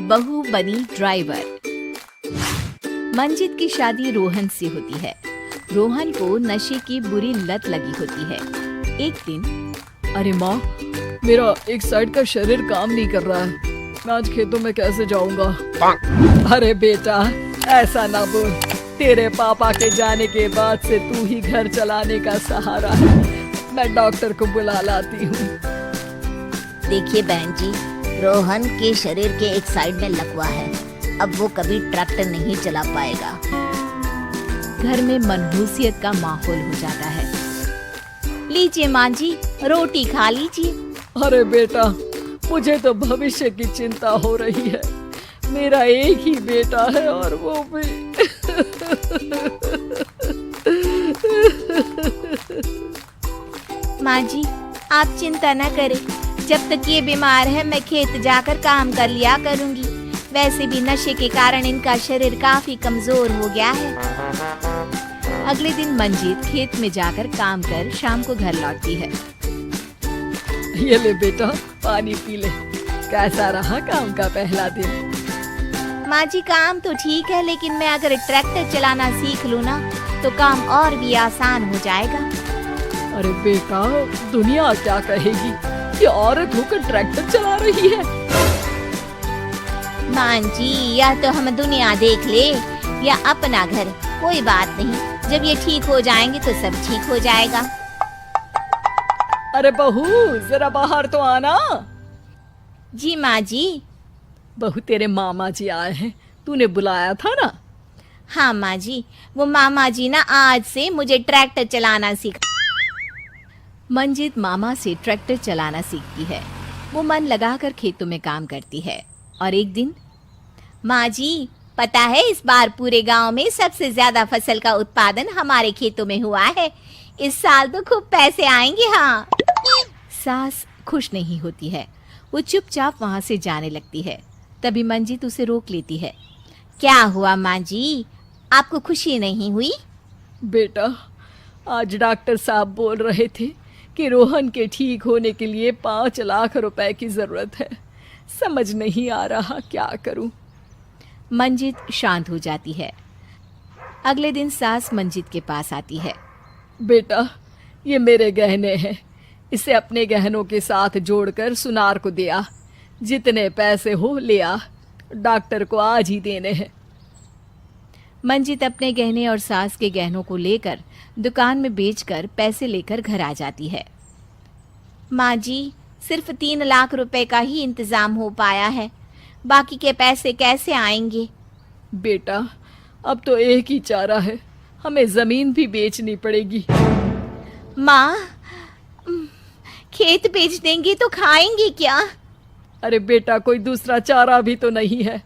बहू बनी ड्राइवर। मंजित की शादी रोहन से होती है। रोहन को नशे की बुरी लत लगी होती है। एक दिन, अरे माँ, मेरा एक साइड का शरीर काम नहीं कर रहा है। मैं आज खेतों में कैसे जाऊंगा? अरे बेटा, ऐसा ना बोल। तेरे पापा के जाने के बाद से तू ही घर चलाने का सहारा है। मैं डॉक्टर को बुला लाती हूँ। देखिए बहन जी, रोहन के शरीर के एक साइड में लकवा है। अब वो कभी ट्रैक्टर नहीं चला पाएगा। घर में मनहूसियत का माहौल हो जाता है। लीजिए माँ जी, रोटी खा लीजिए। अरे बेटा, मुझे तो भविष्य की चिंता हो रही है। मेरा एक ही बेटा है और वो भी माँ जी, आप चिंता न करें। जब तक ये बीमार है मैं खेत जाकर काम कर लिया करूँगी। वैसे भी नशे के कारण इनका शरीर काफी कमजोर हो गया है। अगले दिन मंजीत खेत में जाकर काम कर शाम को घर लौटती है। ये ले बेटा, पानी पी ले। कैसा रहा काम का पहला दिन? माँ जी, काम तो ठीक है, लेकिन मैं अगर ट्रैक्टर चलाना सीख लूँ ना तो काम और भी आसान हो जाएगा। अरे बेटा, दुनिया क्या कहेगी कि औरत होकर ट्रैक्टर चला रही है? माँ जी, या तो हम दुनिया देख ले या अपना घर, कोई बात नहीं। जब ये ठीक हो जाएंगे तो सब ठीक हो जाएगा। अरे बहू, जरा बाहर तो आना। जी माँ जी। बहू, तेरे मामा जी आए हैं, तूने बुलाया था ना? हाँ माँ जी, वो मामा जी ना आज से मुझे ट्रैक्टर चलाना सीखा। मंजित मामा से ट्रैक्टर चलाना सीखती है। वो मन लगाकर खेतों में काम करती है। और एक दिन, माँ जी, पता है इस बार पूरे गांव में सबसे ज्यादा फसल का उत्पादन हमारे खेतों में हुआ है। इस साल तो खूब पैसे आएंगे। हाँ। सास खुश नहीं होती है। वो चुपचाप वहां से जाने लगती है। तभी मंजित उसे रोक लेती है। क्या हुआ माँ जी, आपको खुशी नहीं हुई? बेटा, आज डॉक्टर साहब बोल रहे थे कि रोहन के ठीक होने के लिए 5 लाख रुपए की जरूरत है। समझ नहीं आ रहा क्या करूं। मंजित शांत हो जाती है। अगले दिन सास मंजित के पास आती है। बेटा, ये मेरे गहने हैं। इसे अपने गहनों के साथ जोड़कर सुनार को दे आ। जितने पैसे हो ले आ। डॉक्टर को आज ही देने हैं। मंजित अपने गहने और सास के गहनों को लेकर दुकान में बेचकर पैसे लेकर घर आ जाती है। माँ जी, सिर्फ 3 लाख रुपए का ही इंतजाम हो पाया है। बाकी के पैसे कैसे आएंगे? बेटा, अब तो एक ही चारा है, हमें जमीन भी बेचनी पड़ेगी। माँ, खेत बेच देंगे तो खाएंगे क्या? अरे बेटा, कोई दूसरा चारा भी तो नहीं है।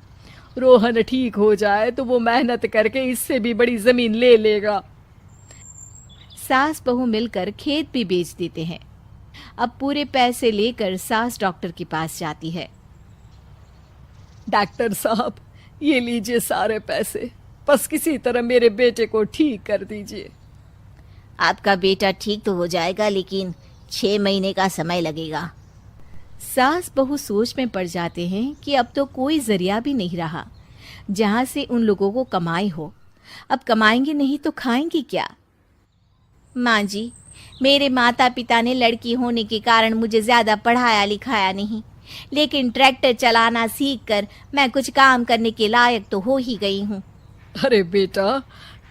रोहन ठीक हो जाए तो वो मेहनत करके इससे भी बड़ी जमीन ले लेगा। सास बहू मिलकर खेत भी बेच देते हैं। अब पूरे पैसे लेकर सास डॉक्टर के पास जाती है। डॉक्टर साहब, ये लीजिए सारे पैसे। बस किसी तरह मेरे बेटे को ठीक कर दीजिए। आपका बेटा ठीक तो हो जाएगा, लेकिन 6 महीने का समय लगेगा। सास बहू सोच में पड़ जाते हैं कि अब तो कोई जरिया भी नहीं रहा जहां से उन लोगों को कमाई हो। अब कमाएंगे नहीं तो खाएंगे क्या? माँ जी, मेरे माता पिता ने लड़की होने के कारण मुझे ज्यादा पढ़ाया लिखाया नहीं, लेकिन ट्रैक्टर चलाना सीखकर मैं कुछ काम करने के लायक तो हो ही गई हूँ। अरे बेटा,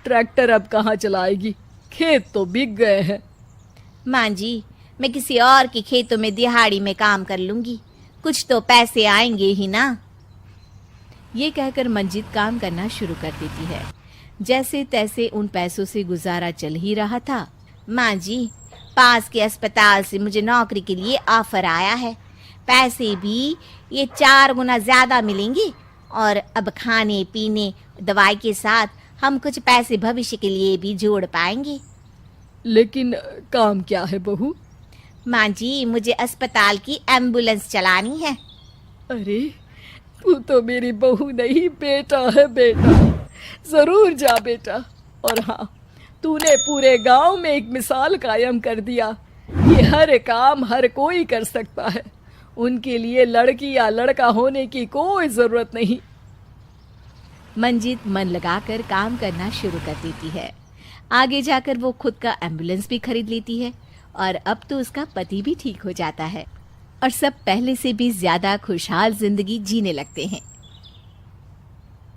ट्रैक्टर अब कहाँ चलाएगी? खेत तो बिक गए हैं। माँ जी, मैं किसी और के खेतों में दिहाड़ी में काम कर लूंगी। कुछ तो पैसे आएंगे ही ना। ये कहकर मंजित काम करना शुरू कर देती है। जैसे तैसे उन पैसों से गुजारा चल ही रहा था। माँ जी, पास के अस्पताल से मुझे नौकरी के लिए ऑफर आया है। पैसे भी ये 4 गुना ज्यादा मिलेंगे और अब खाने पीने दवाई के साथ हम कुछ पैसे भविष्य के लिए भी जोड़ पाएंगे। लेकिन काम क्या है बहू? माँ जी, मुझे अस्पताल की एम्बुलेंस चलानी है। अरे, तू तो मेरी बहू नहीं, बेटा है बेटा। जरूर जा बेटा। और हाँ, तूने पूरे गांव में एक मिसाल कायम कर दिया। ये हर काम हर कोई कर सकता है। उनके लिए लड़की या लड़का होने की कोई जरूरत नहीं। मंजित मन लगाकर काम करना शुरू कर देती है। आगे जाकर वो खुद का एम्बुलेंस भी खरीद लेती है और अब तो उसका पति भी ठीक हो जाता है और सब पहले से भी ज्यादा खुशहाल जिंदगी जीने लगते हैं।